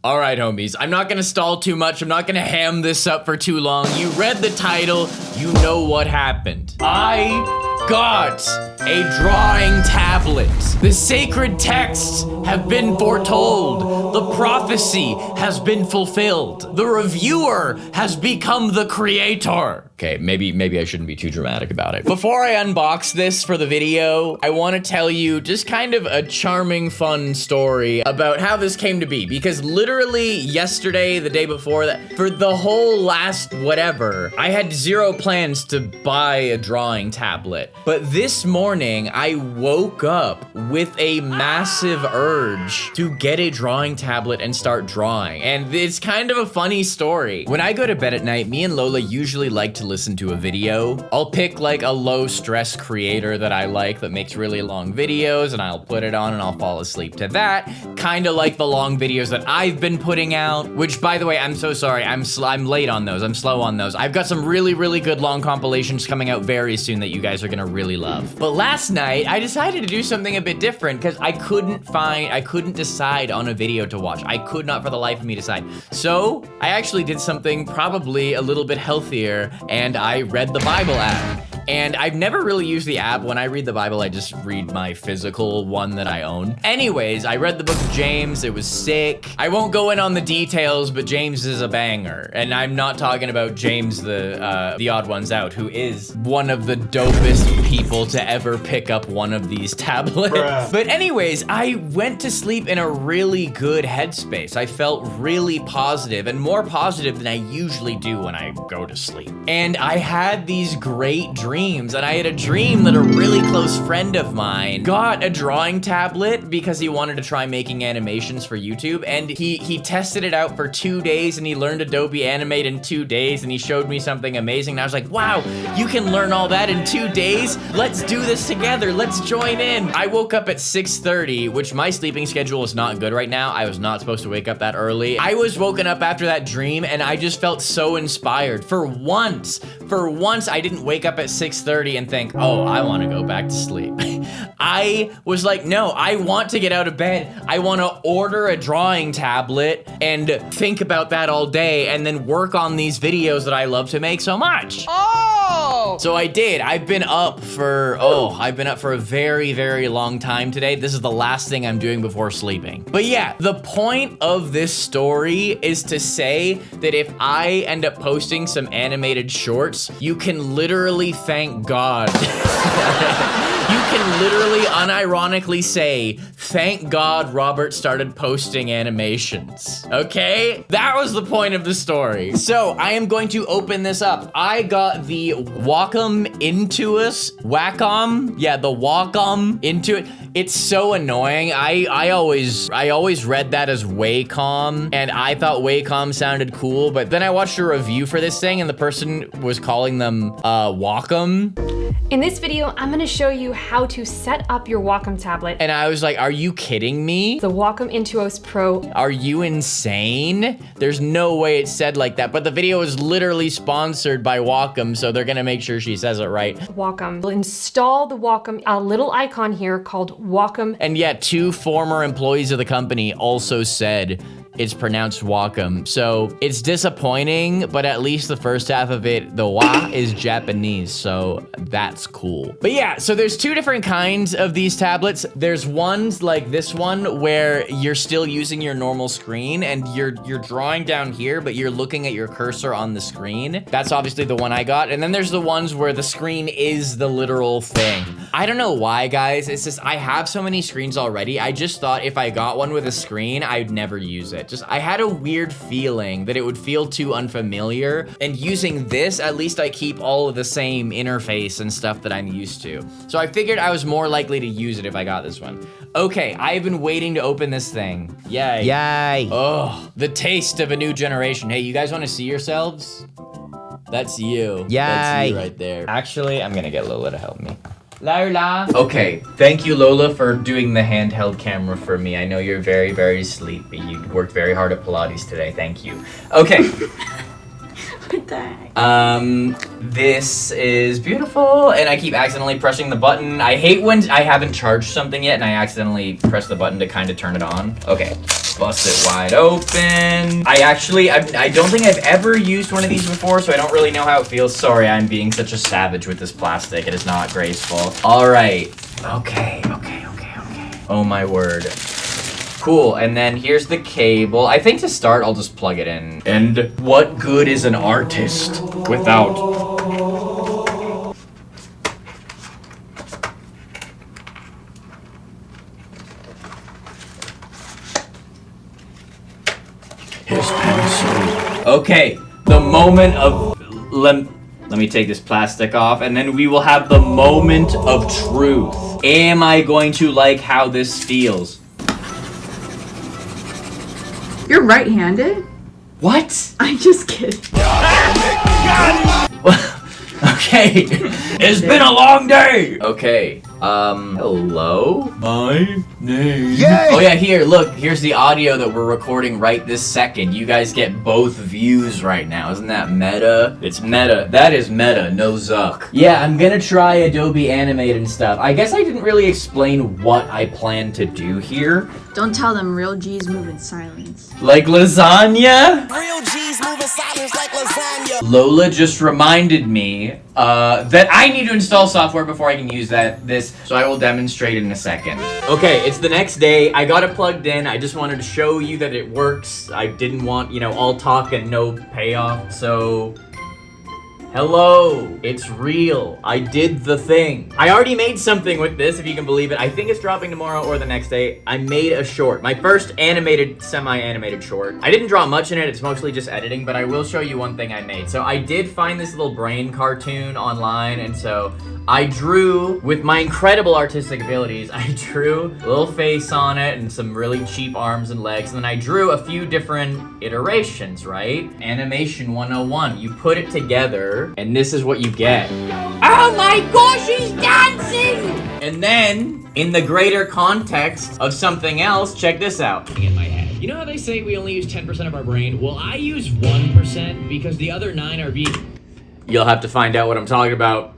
All right, homies, I'm not gonna stall too much. I'm not gonna ham this up for too long. You read the title, you know what happened. I got a drawing tablet. The sacred texts have been foretold. The prophecy has been fulfilled. The reviewer has become the creator. Okay, maybe I shouldn't be too dramatic about it. Before I unbox this for the video, I want to tell you just kind of a charming, fun story about how this came to be. Because literally yesterday, the day before that, for the whole last whatever, I had zero plans to buy a drawing tablet. But this morning, I woke up with a massive urge to get a drawing tablet and start drawing. And it's kind of a funny story. When I go to bed at night, me and Lola usually like to listen to a video. I'll pick like a low stress creator that I like that makes really long videos, and I'll put it on and I'll fall asleep to that. Kind of like the long videos that I've been putting out, which by the way, I'm so sorry. I'm late on those. I'm slow on those. I've got some really good long compilations coming out very soon that you guys are gonna really love. But last night, I decided to do something a bit different because I couldn't decide on a video to watch. I could not for the life of me decide. So I actually did something probably a little bit healthier, and I read the Bible app. And I've never really used the app. When I read the Bible, I just read my physical one that I own. Anyways, I read the book of James. It was sick. I won't go in on the details, but James is a banger. And I'm not talking about James, the odd ones out, who is one of the dopest people to ever pick up one of these tablets. Bruh. But anyways, I went to sleep in a really good headspace. I felt really positive, and more positive than I usually do when I go to sleep. And I had these great dreams, and I had a dream that a really close friend of mine got a drawing tablet because he wanted to try making animations for YouTube, and he tested it out for 2 days, and he learned Adobe Animate in 2 days, and he showed me something amazing, and I was like, wow, you can learn all that in 2 days? Let's do this together, let's join in. I woke up at 6:30, which my sleeping schedule is not good right now. I was not supposed to wake up that early. I was woken up after that dream, and I just felt so inspired. For once, I didn't wake up at 6:30 and think, oh, I want to go back to sleep. I was like, no, I want to get out of bed. I want to order a drawing tablet and think about that all day and then work on these videos that I love to make so much. Oh! So I did. I've been up for a very long time today. This is the last thing I'm doing before sleeping. But yeah, the point of this story is to say that if I end up posting some animated shorts, you can literally thank God. You can literally unironically say, thank God Robert started posting animations. Okay? That was the point of the story. So I am going to open this up. I got the Wacom Wacom? Yeah, the Wacom Intuit. It's so annoying. I always read that as Wacom, and I thought Wacom sounded cool, but then I watched a review for this thing and the person was calling them Wacom. In this video, I'm gonna show you how to set up your Wacom tablet. And I was like, are you kidding me? The Wacom Intuos Pro. Are you insane? There's no way it's said like that, but the video is literally sponsored by Wacom, so they're gonna make sure she says it right. Wacom. We'll install the Wacom, a little icon here called Wacom. And yet 2 former employees of the company also said it's pronounced Wacom. So it's disappointing, but at least the first half of it, the wa is Japanese, so that's cool. But yeah, so there's 2 different kinds of these tablets. There's ones like this one where you're still using your normal screen and you're drawing down here, but you're looking at your cursor on the screen. That's obviously the one I got. And then there's the ones where the screen is the literal thing. I don't know why, guys. It's just, I have so many screens already. I just thought if I got one with a screen, I'd never use it. I had a weird feeling that it would feel too unfamiliar, and using this, at least I keep all of the same interface and stuff that I'm used to. So I figured I was more likely to use it if I got this one. Okay, I've been waiting to open this thing. Yay. Yay. Oh, the taste of a new generation. Hey, you guys want to see yourselves? That's you. Yay. That's you right there. Actually, I'm gonna get Lola to help me. Lola. Okay, thank you, Lola, for doing the handheld camera for me. I know you're very sleepy. You worked very hard at Pilates today. Thank you. Okay. What the heck? This is beautiful, and I keep accidentally pressing the button. I hate when I haven't charged something yet, and I accidentally press the button to kind of turn it on. Okay. Bust it wide open. I don't think I've ever used one of these before, so I don't really know how it feels. Sorry, I'm being such a savage with this plastic. It is not graceful. All right. Okay. Oh my word. Cool, and then here's the cable. I think to start, I'll just plug it in. And what good is an artist without... his pencil. Okay, the moment of... Let me take this plastic off, and then we will have the moment of truth. Am I going to like how this feels? You're right-handed? What? I'm just kidding. Okay. It's been a long day. Okay. Hello? My name. Yay! Oh yeah, here, look. Here's the audio that we're recording right this second. You guys get both views right now. Isn't that meta? It's meta. That is meta, no zuck. Yeah, I'm gonna try Adobe Animate and stuff. I guess I didn't really explain what I plan to do here. Don't tell them real G's move in silence. Like lasagna? Real G's move in silence like lasagna. Lola just reminded me that I need to install software before I can use this, so I will demonstrate in a second. Okay, it's the next day. I got it plugged in. I just wanted to show you that it works. I didn't want, all talk and no payoff, so... Hello, it's real. I did the thing. I already made something with this, if you can believe it. I think it's dropping tomorrow or the next day. I made a short, my first animated, semi-animated short. I didn't draw much in it, it's mostly just editing, but I will show you one thing I made. So I did find this little brain cartoon online, and so I drew, with my incredible artistic abilities, I drew a little face on it and some really cheap arms and legs, and then I drew a few different iterations, right? Animation 101, you put it together, and this is what you get. Oh my gosh, he's dancing! And then, in the greater context of something else, check this out. In my head. You know how they say we only use 10% of our brain? Well, I use 1% because the other 9 are being... You'll have to find out what I'm talking about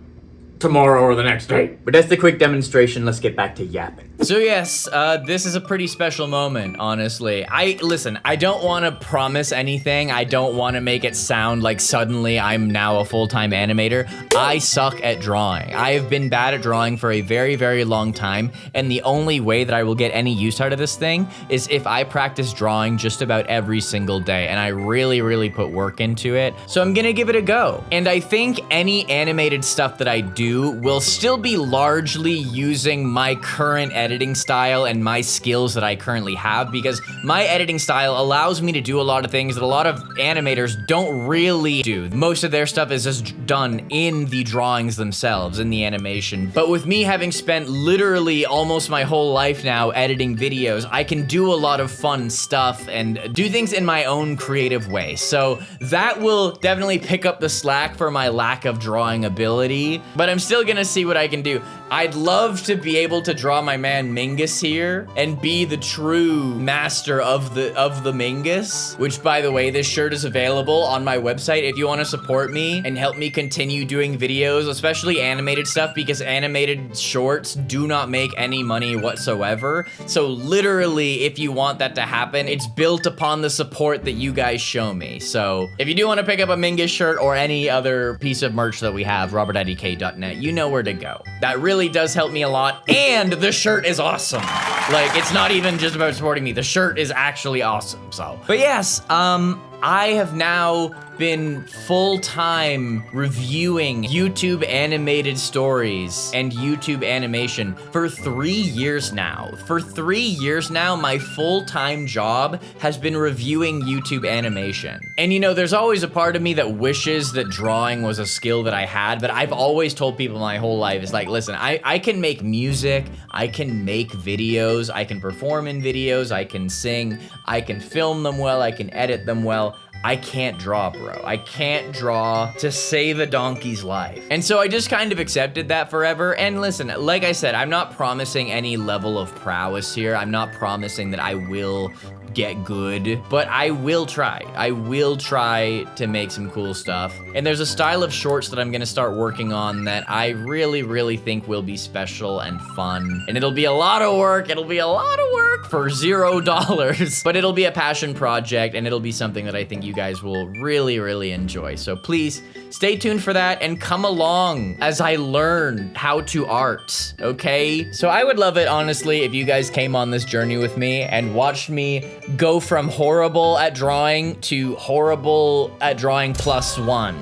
tomorrow or the next day. But that's the quick demonstration. Let's get back to yapping. So yes, this is a pretty special moment, honestly. Listen, I don't want to promise anything. I don't want to make it sound like suddenly I'm now a full-time animator. I suck at drawing. I have been bad at drawing for a very, very long time, and the only way that I will get any use out of this thing is if I practice drawing just about every single day, and I really, really put work into it. So I'm gonna give it a go. And I think any animated stuff that I do will still be largely using my current editing style and my skills that I currently have, because my editing style allows me to do a lot of things that a lot of animators don't really do. Most of their stuff is just done in the drawings themselves, in the animation. But with me having spent literally almost my whole life now editing videos, I can do a lot of fun stuff and do things in my own creative way. So that will definitely pick up the slack for my lack of drawing ability, but I'm still gonna see what I can do. I'd love to be able to draw my man Mingus here and be the true master of the Mingus, which, by the way, this shirt is available on my website if you want to support me and help me continue doing videos, especially animated stuff, because animated shorts do not make any money whatsoever. So literally, if you want that to happen, it's built upon the support that you guys show me. So if you do want to pick up a Mingus shirt or any other piece of merch that we have, robertidk.net, you know where to go. That really does help me a lot, and the shirt is awesome. Like, it's not even just about supporting me. The shirt is actually awesome, so. But yes, I have now been full-time reviewing YouTube animated stories and YouTube animation for 3 years now. For 3 years now, my full-time job has been reviewing YouTube animation. And there's always a part of me that wishes that drawing was a skill that I had, but I've always told people my whole life, is like, listen, I can make music, I can make videos, I can perform in videos, I can sing, I can film them well, I can edit them well. I can't draw, bro. I can't draw to save a donkey's life. And so I just kind of accepted that forever. And listen, like I said, I'm not promising any level of prowess here. I'm not promising that I will get good, but I will try. I will try to make some cool stuff. And there's a style of shorts that I'm gonna start working on that I really, really think will be special and fun. And it'll be a lot of work. It'll be a lot of work for $0, but it'll be a passion project and it'll be something that I think you guys will really, really enjoy. So please stay tuned for that and come along as I learn how to art, okay? So I would love it, honestly, if you guys came on this journey with me and watched me go from horrible at drawing to horrible at drawing +1.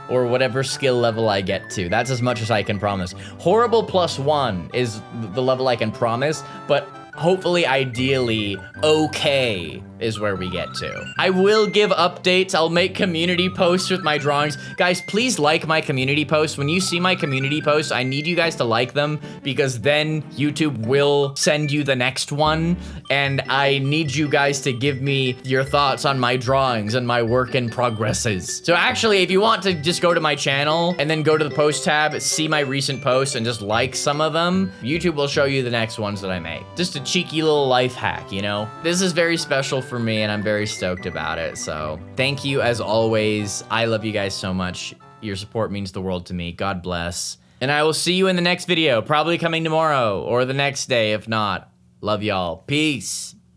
Or whatever skill level I get to. That's as much as I can promise. Horrible +1 is the level I can promise, but hopefully, ideally, okay is where we get to. I will give updates. I'll make community posts with my drawings. Guys, please like my community posts. When you see my community posts, I need you guys to like them because then YouTube will send you the next one. And I need you guys to give me your thoughts on my drawings and my work in progresses. So actually, if you want to just go to my channel and then go to the post tab, see my recent posts and just like some of them, YouTube will show you the next ones that I make. Just a cheeky little life hack, you know? This is very special for me and I'm very stoked about it. So thank you as always. I love you guys so much. Your support means the world to me. God bless. And I will see you in the next video, probably coming tomorrow or the next day if not. Love y'all. Peace.